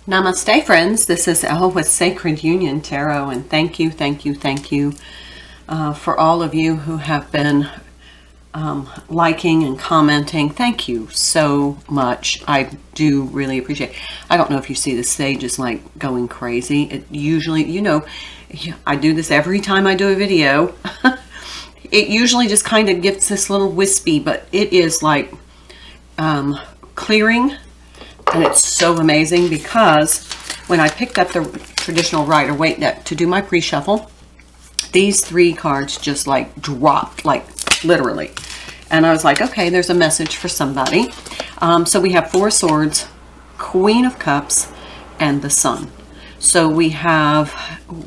Namaste, friends. This is Elle with Sacred Union Tarot, and thank you for all of you who have been liking and commenting. Thank you so much. I do really appreciate it. I don't know if you see the stage is like going crazy. It usually, you know, I do this every time I do a video. It usually just kind of gets this little wispy, but it is like clearing. And it's so amazing because when I picked up the traditional Rider-Waite deck to do my pre-shuffle, these three cards just like dropped, like literally. And I was like, okay, there's a message for somebody. So we have Four of Swords, Queen of Cups, and the Sun. So we have,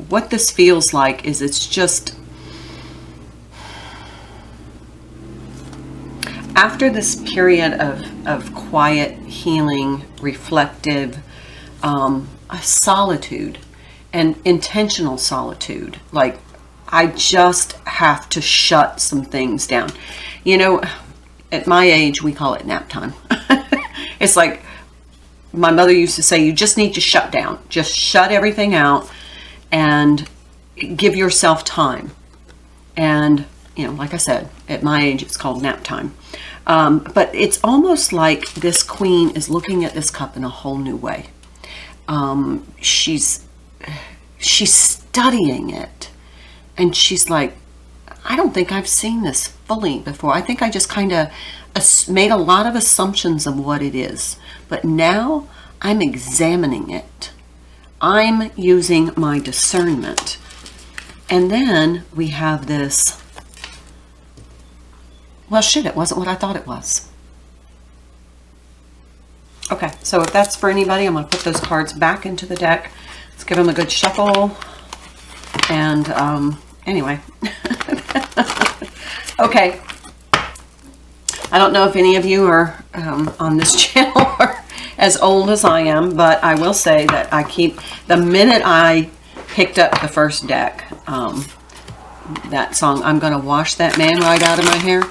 what this feels like is it's just, after this period of quiet, healing, reflective solitude and intentional solitude, like I just have to shut some things down. You know, at my age, we call it nap time. It's like my mother used to say, you just need to shut down. Just shut everything out and give yourself time. And, you know, like I said, at my age, it's called nap time. But it's almost like this queen is looking at this cup in a whole new way. She's studying it, and she's like, I don't think I've seen this fully before. I think I just kind of made a lot of assumptions of what it is, but now I'm examining it. I'm using my discernment. And then we have this, well, shit, it wasn't what I thought it was. Okay, so if that's for anybody, I'm going to put those cards back into the deck. Let's give them a good shuffle. And anyway. Okay. I don't know if any of you are on this channel are as old as I am, but I will say that I keep, the minute I picked up the first deck, that song, I'm going to wash that man right out of my hair.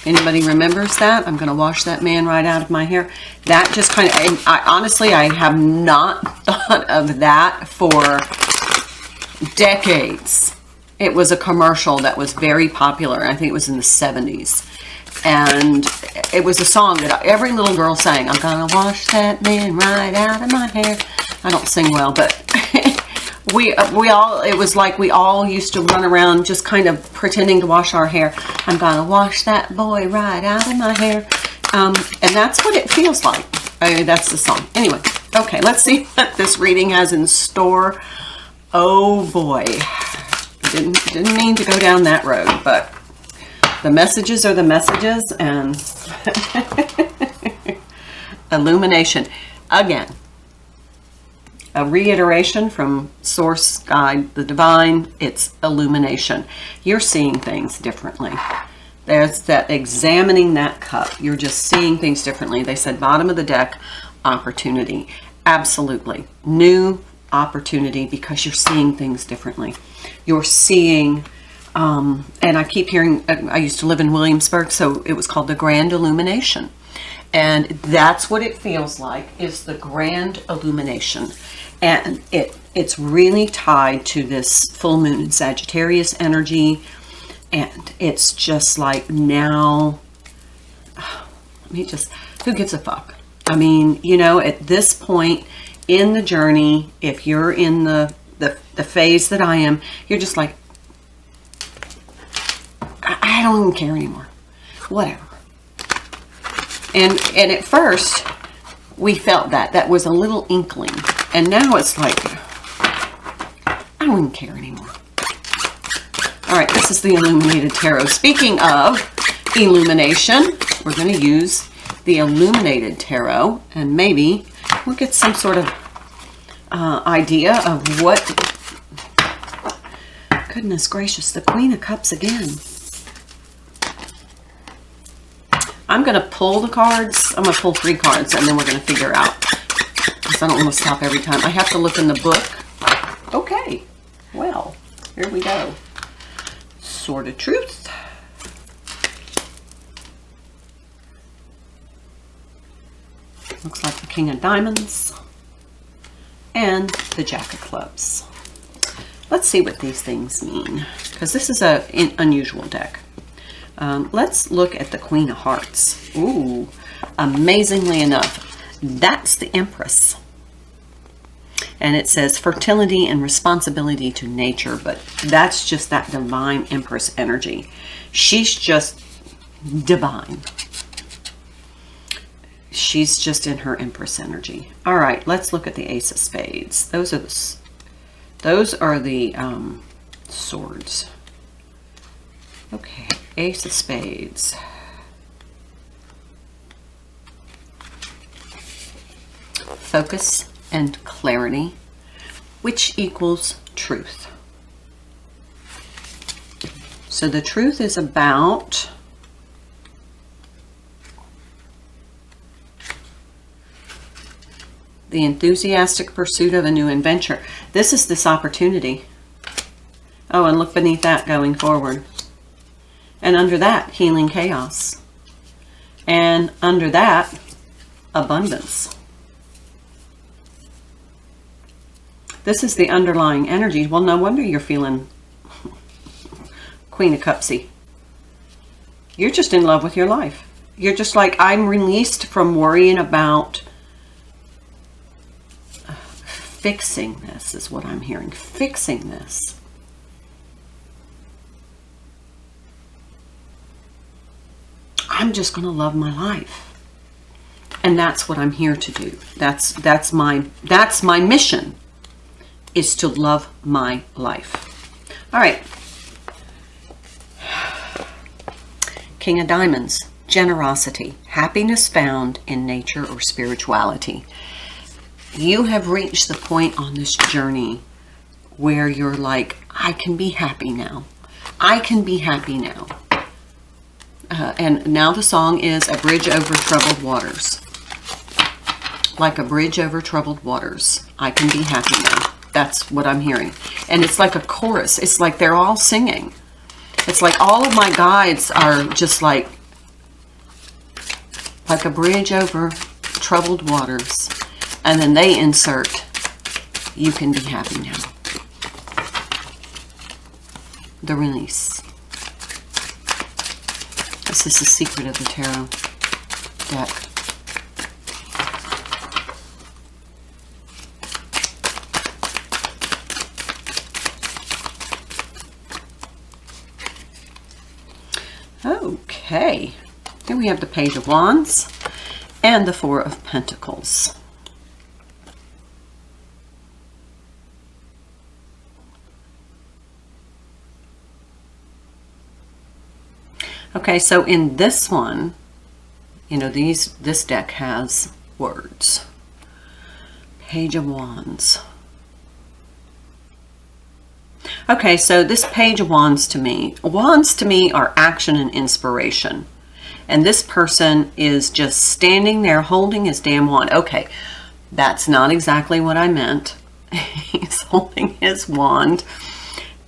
Anybody remembers that? I'm going to wash that man right out of my hair. That just kind of, honestly, I have not thought of that for decades. It was a commercial that was very popular. I think it was in the 70s. And it was a song that every little girl sang. I'm going to wash that man right out of my hair. I don't sing well, but we all, it was like we all used to run around just kind of pretending to wash our hair. I'm gonna wash that boy right out of my hair. And that's what it feels like. That's the song. Anyway, okay, let's see what this reading has in store. Oh boy. Didn't mean to go down that road, but the messages are the messages, and illumination. Again, a reiteration from Source Guide, the Divine, it's illumination. You're seeing things differently. There's that examining that cup. You're just seeing things differently. They said bottom of the deck, opportunity. Absolutely. New opportunity because you're seeing things differently. You're seeing, and I keep hearing, I used to live in Williamsburg, so it was called the Grand Illumination. And that's what it feels like, is the grand illumination. And it's really tied to this full moon in Sagittarius energy. And it's just like now, let me just, who gives a fuck? I mean, you know, at this point in the journey, if you're in the phase that I am, you're just like, I don't even care anymore. Whatever. And at first, we felt that was a little inkling. And now it's like, I don't even care anymore. All right, this is the Illuminated Tarot. Speaking of illumination, we're going to use the Illuminated Tarot. And maybe we'll get some sort of idea of what... Goodness gracious, the Queen of Cups again. I'm going to pull the cards. I'm going to pull 3 cards, and then we're going to figure out. Because I don't want to stop every time. I have to look in the book. Okay. Well, here we go. Sword of Truth. Looks like the King of Diamonds. and the Jack of Clubs. Let's see what these things mean, because this is an unusual deck. Let's look at the Queen of Hearts. Ooh, amazingly enough, that's the Empress. And it says fertility and responsibility to nature, but that's just that divine Empress energy. She's just divine. She's just in her Empress energy. All right, let's look at the Ace of Spades. Those are the swords. Okay, Ace of Spades. Focus and clarity, which equals truth. So the truth is about the enthusiastic pursuit of a new adventure. This is this opportunity. Oh, and look beneath that, going forward. And under that, healing chaos. And under that, abundance. This is the underlying energy. Well, no wonder you're feeling Queen of Cupsy. You're just in love with your life. You're just like, I'm released from worrying about fixing this, is what I'm hearing. Fixing this. I'm just going to love my life. And that's what I'm here to do. That's my mission, is to love my life. All right. King of Diamonds, generosity, happiness found in nature or spirituality. You have reached the point on this journey where you're like, I can be happy now. I can be happy now. And now the song is A Bridge Over Troubled Waters. Like a bridge over troubled waters. I can be happy now. That's what I'm hearing. And it's like a chorus. It's like they're all singing. It's like all of my guides are just like a bridge over troubled waters. And then they insert, you can be happy now. The release. This is the secret of the tarot deck. Okay, here we have the Page of Wands and the Four of Pentacles. Okay, so in this one, you know, this deck has words. Page of Wands. Okay, so this Page of Wands to me are action and inspiration. And this person is just standing there holding his damn wand. Okay, that's not exactly what I meant. He's holding his wand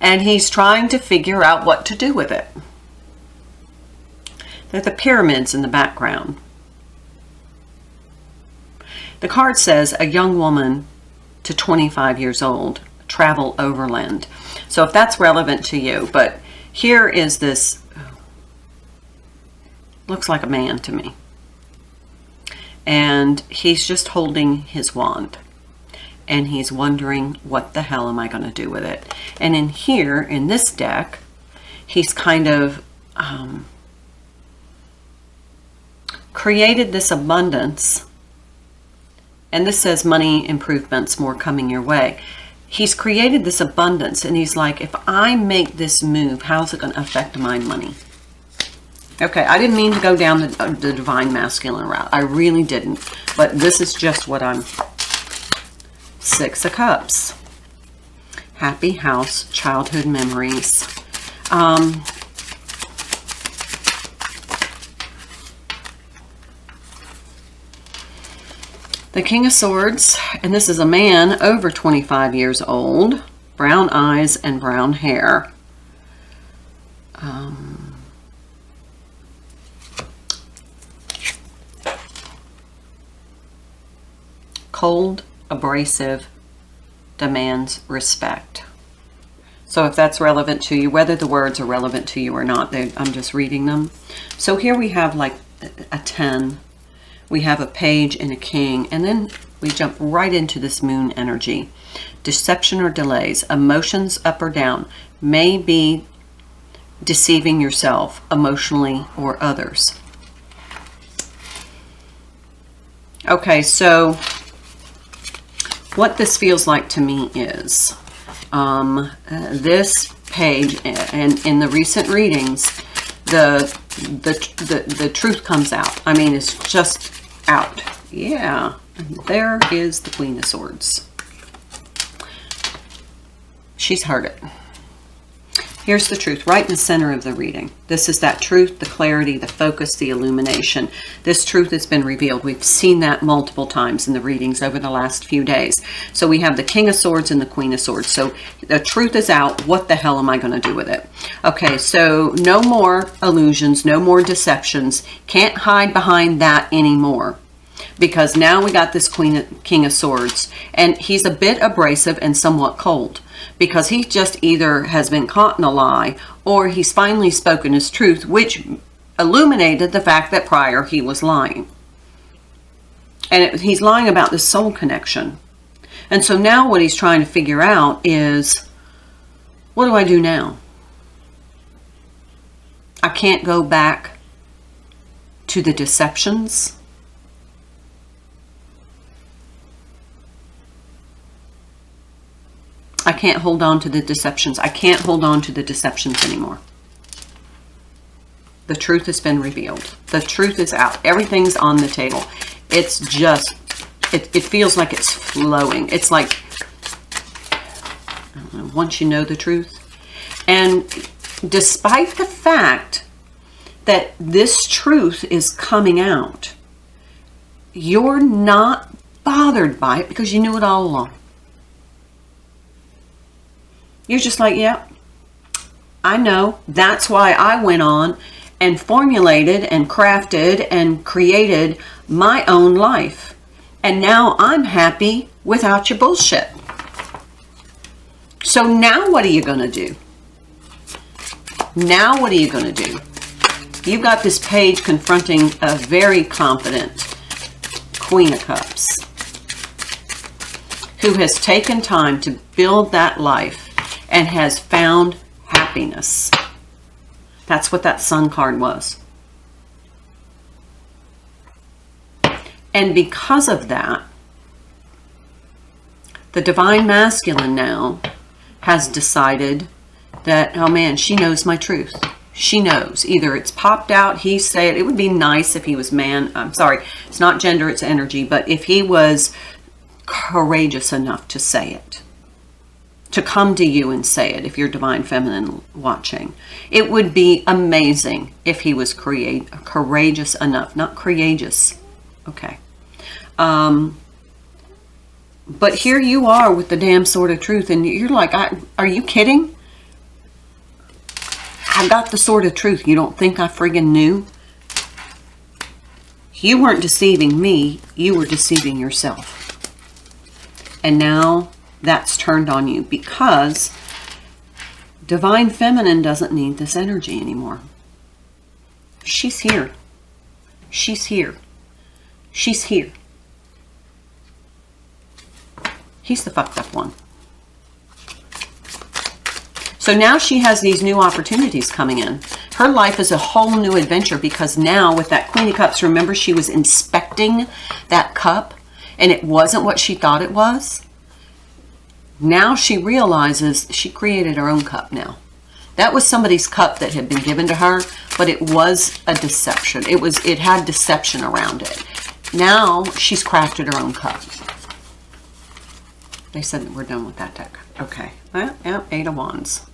and he's trying to figure out what to do with it. There are the pyramids in the background. The card says a young woman to 25 years old travel overland. So if that's relevant to you, but here is this, looks like a man to me. And he's just holding his wand. And he's wondering, what the hell am I going to do with it? And in here, in this deck, he's kind of created this abundance. And this says money improvements, more coming your way. He's created this abundance and he's like, if I make this move, how's it going to affect my money? Okay, I didn't mean to go down the divine masculine route. I really didn't. But this is just what I'm... Six of Cups. Happy house, childhood memories. The King of Swords, and this is a man over 25 years old, brown eyes and brown hair. Cold, abrasive, demands respect. So if that's relevant to you, whether the words are relevant to you or not, I'm just reading them. So here we have like a 10. We have a page and a king. And then we jump right into this moon energy. Deception or delays, emotions up or down, may be deceiving yourself emotionally or others. Okay, so what this feels like to me is this page, and in the recent readings, the truth comes out. I mean, it's just out. Yeah, and there is the Queen of Swords. She's heard it. Here's the truth, right in the center of the reading. This is that truth, the clarity, the focus, the illumination. This truth has been revealed. We've seen that multiple times in the readings over the last few days. So we have the King of Swords and the Queen of Swords. So the truth is out. What the hell am I going to do with it? Okay, so no more illusions, no more deceptions. Can't hide behind that anymore. Because now we got this King of Swords. And he's a bit abrasive and somewhat cold. Because he just either has been caught in a lie, or he's finally spoken his truth, which illuminated the fact that prior he was lying. And he's lying about this soul connection. And so now what he's trying to figure out is, what do I do now? I can't go back to the deceptions. I can't hold on to the deceptions. I can't hold on to the deceptions anymore. The truth has been revealed. The truth is out. Everything's on the table. It's just, it feels like it's flowing. It's like, I don't know, once you know the truth. And despite the fact that this truth is coming out, you're not bothered by it because you knew it all along. You're just like, yeah, I know. That's why I went on and formulated and crafted and created my own life. And now I'm happy without your bullshit. So now what are you going to do? Now what are you going to do? You've got this page confronting a very confident Queen of Cups who has taken time to build that life and has found happiness. That's what that Sun card was. And because of that, the Divine Masculine now has decided that, oh man, she knows my truth. She knows. Either it's popped out, he said, it would be nice if he was man. I'm sorry, it's not gender, it's energy. But if he was courageous enough to say it, to come to you and say it, if you're Divine Feminine watching. It would be amazing if he was courageous enough. Not courageous. Okay. But here you are with the damn sword of truth, and you're like, are you kidding? I got the sword of truth. You don't think I friggin' knew? You weren't deceiving me. You were deceiving yourself. And now that's turned on you because Divine Feminine doesn't need this energy anymore. She's here. She's here. She's here. He's the fucked up one. So now she has these new opportunities coming in. Her life is a whole new adventure because now with that Queen of Cups, remember she was inspecting that cup and it wasn't what she thought it was? Now she realizes she created her own cup now. That was somebody's cup that had been given to her, but it was a deception. It had deception around it. Now she's crafted her own cup. They said that we're done with that deck. Okay. Well, yeah, 8 of Wands.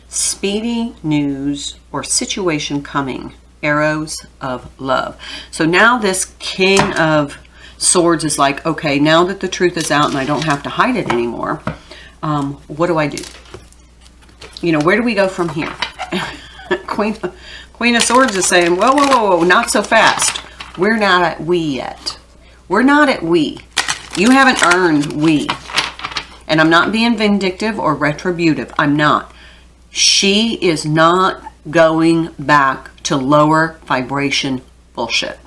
Speedy news or situation coming. Arrows of love. So now this King of Swords is like, okay, now that the truth is out and I don't have to hide it anymore, what do I do? You know, where do we go from here? Queen of Swords is saying, whoa, whoa, whoa, whoa, not so fast. We're not at we yet. We're not at we. You haven't earned we. And I'm not being vindictive or retributive. I'm not. She is not going back to lower vibration bullshit.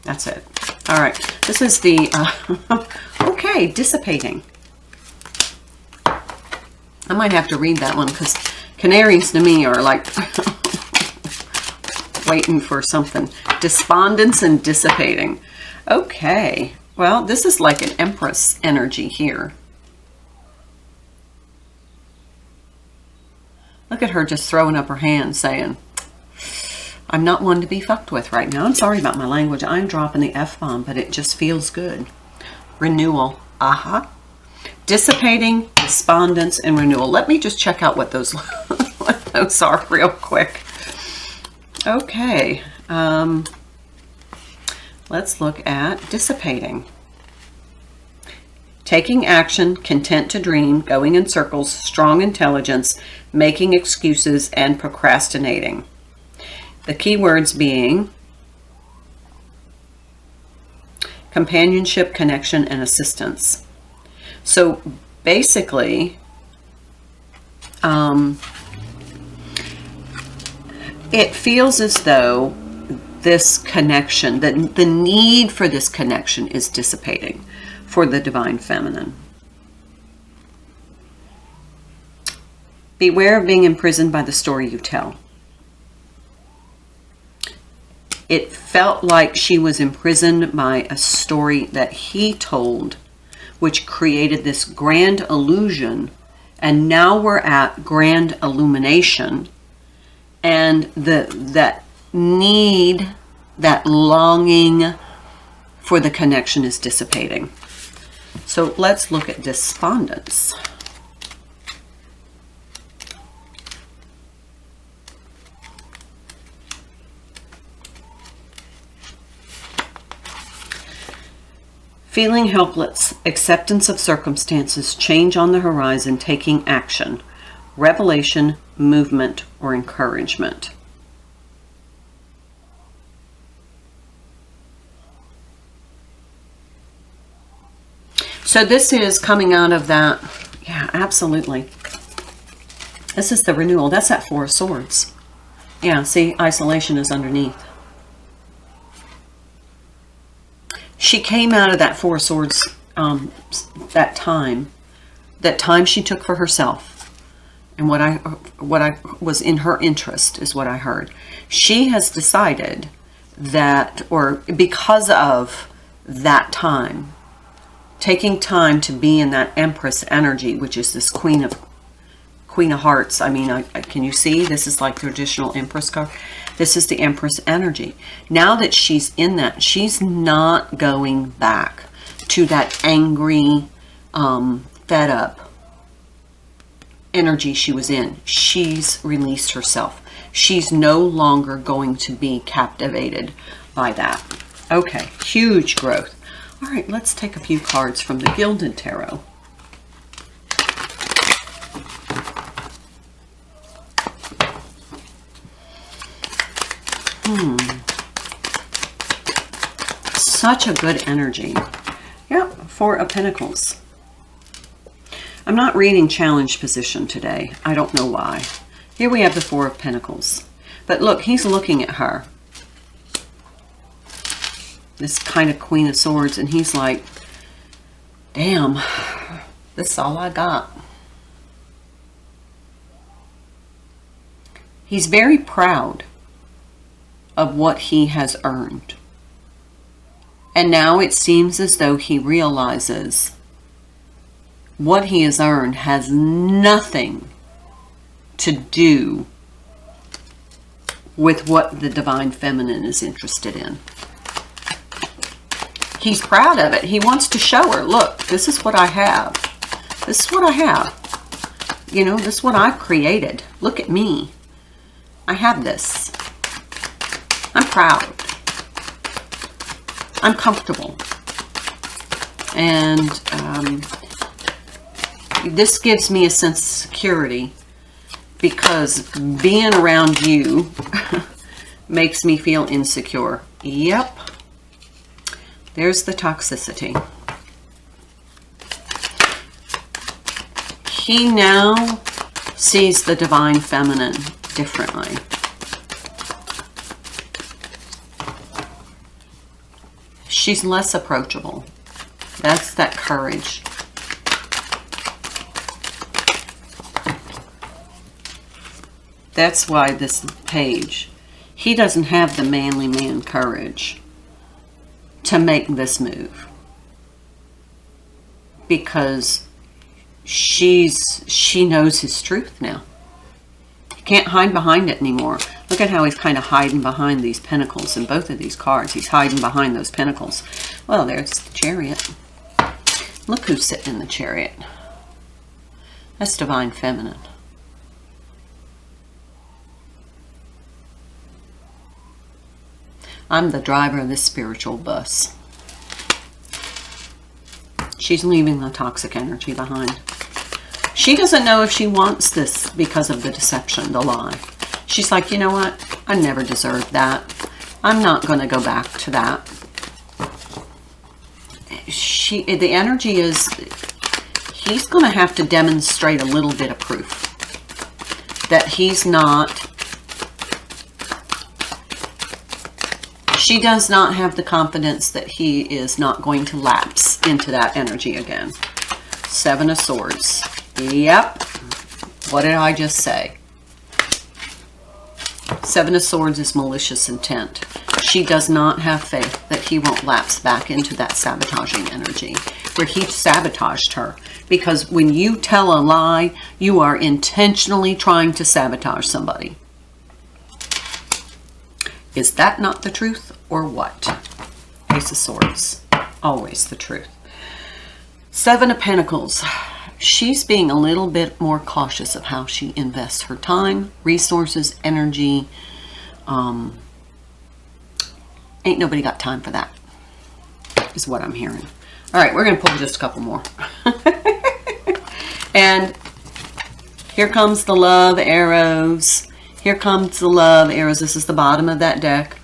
That's it. All right. This is the, okay, dissipating. I might have to read that one because canaries to me are like waiting for something. Despondence and dissipating. Okay. Well, this is like an Empress energy here. Look at her just throwing up her hands saying, I'm not one to be fucked with right now. I'm sorry about my language. I'm dropping the F-bomb, but it just feels good. Renewal. Aha. Dissipating, despondence, and renewal. Let me just check out what those, what those are real quick. Okay. Let's look at dissipating. Taking action, content to dream, going in circles, strong intelligence, making excuses, and procrastinating. The key words being companionship, connection, and assistance. So basically, it feels as though this connection, the need for this connection is dissipating for the Divine Feminine. Beware of being imprisoned by the story you tell. It felt like she was imprisoned by a story that he told, which created this grand illusion. And now we're at grand illumination. And that need, that longing for the connection is dissipating. So let's look at despondence. Feeling helpless, acceptance of circumstances, change on the horizon, taking action, revelation, movement, or encouragement. So this is coming out of that, yeah, absolutely. This is the renewal. That's that Four of Swords. Yeah, see, isolation is underneath. She came out of that Four of Swords, that time she took for herself, and what I was in her interest is what I heard. She has decided that, or because of that time, taking time to be in that Empress energy, which is this Queen of Hearts. I mean, can you see? This is like traditional Empress card. This is the Empress energy. Now that she's in that, she's not going back to that angry, fed up energy she was in. She's released herself. She's no longer going to be captivated by that. Okay, huge growth. All right, let's take a few cards from the Gilded Tarot. Such a good energy. Yep, Four of Pentacles. I'm not reading challenge position today. I don't know why. Here we have the Four of Pentacles. But look, he's looking at her. This kind of Queen of Swords, and he's like, damn, this is all I got. He's very proud of what he has earned. And now it seems as though he realizes what he has earned has nothing to do with what the Divine Feminine is interested in. He's proud of it. He wants to show her, look, this is what I have. This is what I have. You know, this is what I've created. Look at me. I have this. I'm proud. I'm comfortable. And this gives me a sense of security because being around you makes me feel insecure. Yep. There's the toxicity. He now sees the divine feminine differently. She's less approachable. That's that courage. That's why this page, he doesn't have the manly man courage to make this move. Because she knows his truth now. He can't hide behind it anymore. Look at how he's kind of hiding behind these pentacles in both of these cards. He's hiding behind those pentacles. Well, there's the Chariot. Look who's sitting in the Chariot. That's divine feminine. I'm the driver of this spiritual bus. She's leaving the toxic energy behind. She doesn't know if she wants this because of the deception, the lie. She's like, you know what? I never deserved that. I'm not going to go back to that. The energy is, he's going to have to demonstrate a little bit of proof that he's not, she does not have the confidence that he is not going to lapse into that energy again. Seven of Swords. Yep. What did I just say? Seven of Swords is malicious intent. She does not have faith that he won't lapse back into that sabotaging energy where he sabotaged her. Because when you tell a lie, you are intentionally trying to sabotage somebody. Is that not the truth or what? Ace of Swords. Always the truth. Seven of Pentacles. She's being a little bit more cautious of how she invests her time, resources, energy. Ain't nobody got time for that, is what I'm hearing. All right, we're going to pull just a couple more. And here comes the love arrows. Here comes the love arrows. This is the bottom of that deck.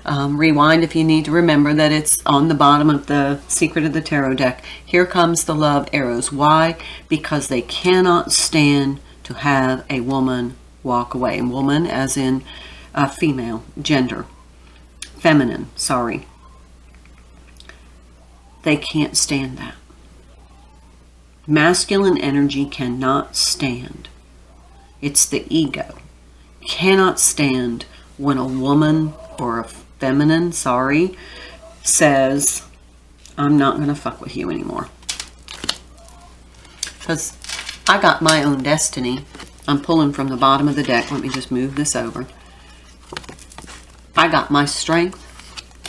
Rewind if you need to remember that it's on the bottom of the Secret of the Tarot deck. Here comes the love arrows. Why? Because they cannot stand to have a woman walk away. Woman as in female, gender. Feminine, sorry. They can't stand that. Masculine energy cannot stand. It's the ego. Cannot stand when a woman or a feminine, sorry, says, I'm not going to fuck with you anymore. Because I got my own destiny. I'm pulling from the bottom of the deck. Let me just move this over. I got my strength,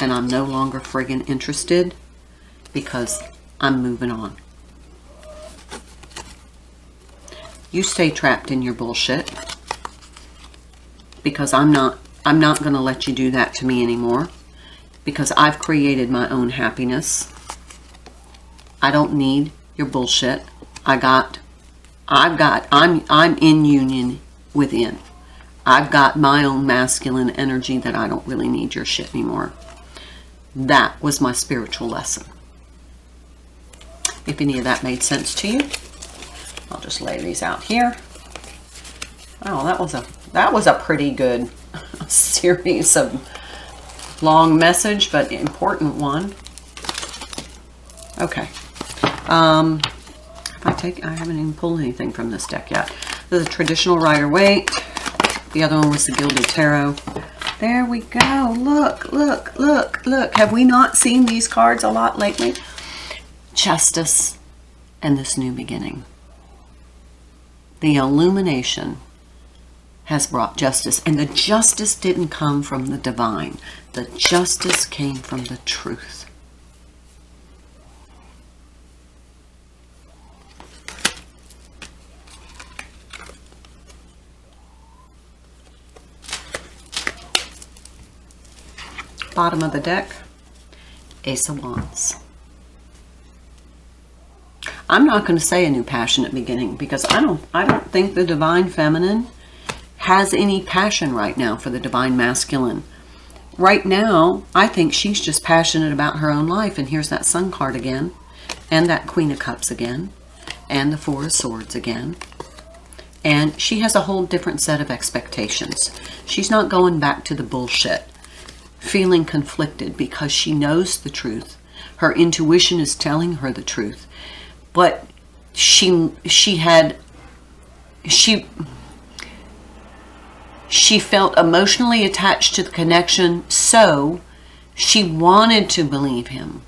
and I'm no longer friggin' interested because I'm moving on. You stay trapped in your bullshit because I'm not going to let you do that to me anymore because I've created my own happiness. I don't need your bullshit. I'm in union within. I've got my own masculine energy that I don't really need your shit anymore. That was my spiritual lesson. If any of that made sense to you, I'll just lay these out here. Oh, that was a pretty good series of long message, but important one. Okay. I haven't even pulled anything from this deck yet. This is a traditional Rider-Waite. The other one was the Gilded Tarot. There we go. Look, look, look, look. Have we not seen these cards a lot lately? Justice and this new beginning. The illumination has brought justice. And the justice didn't come from the divine. The justice came from the truth. Bottom of the deck, Ace of Wands. I'm not going to say a new passionate beginning because I don't think the divine feminine has any passion right now for the divine masculine. right now, I think she's just passionate about her own life. And here's that Sun card again, and that Queen of Cups again, and the Four of Swords again. And she has a whole different set of expectations. She's not going back to the bullshit, feeling conflicted because she knows the truth. Her intuition is telling her the truth. But she felt emotionally attached to the connection, so she wanted to believe him.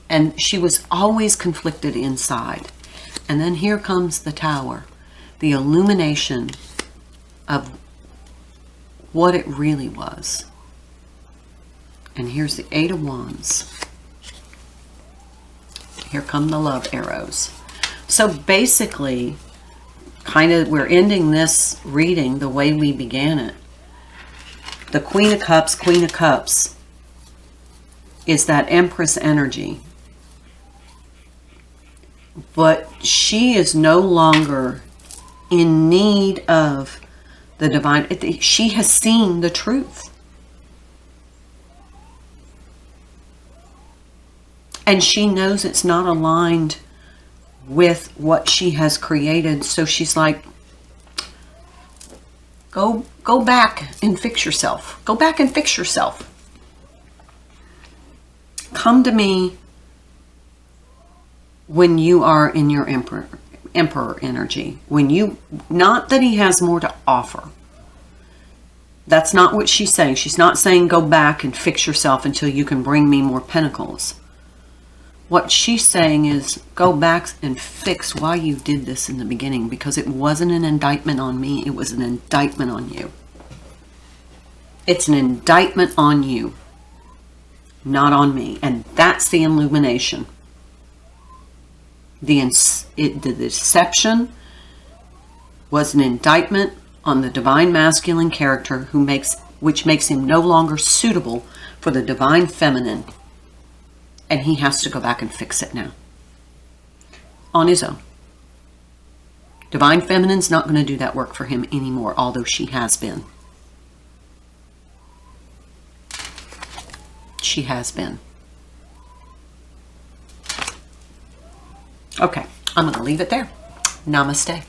And she was always conflicted inside. And then here comes the Tower, the illumination of what it really was. And here's the Eight of Wands. Here come the love arrows. So basically, kind of, we're ending this reading the way we began it. The Queen of Cups is that Empress energy. But she is no longer in need of the divine. She has seen the truth. And she knows it's not aligned with what she has created. So she's like, go back and fix yourself. Go back and fix yourself. Come to me when you are in your emperor energy. When you, not that he has more to offer. That's not what she's saying. She's not saying go back and fix yourself until you can bring me more pentacles. What she's saying is go back and fix why you did this in the beginning, because it wasn't an indictment on me. It was an indictment on you. It's an indictment on you, not on me. And that's the illumination. The deception was an indictment on the divine masculine character which makes him no longer suitable for the divine feminine. And he has to go back and fix it now. On his own. Divine feminine's not going to do that work for him anymore, although she has been. She has been. Okay, I'm going to leave it there. Namaste.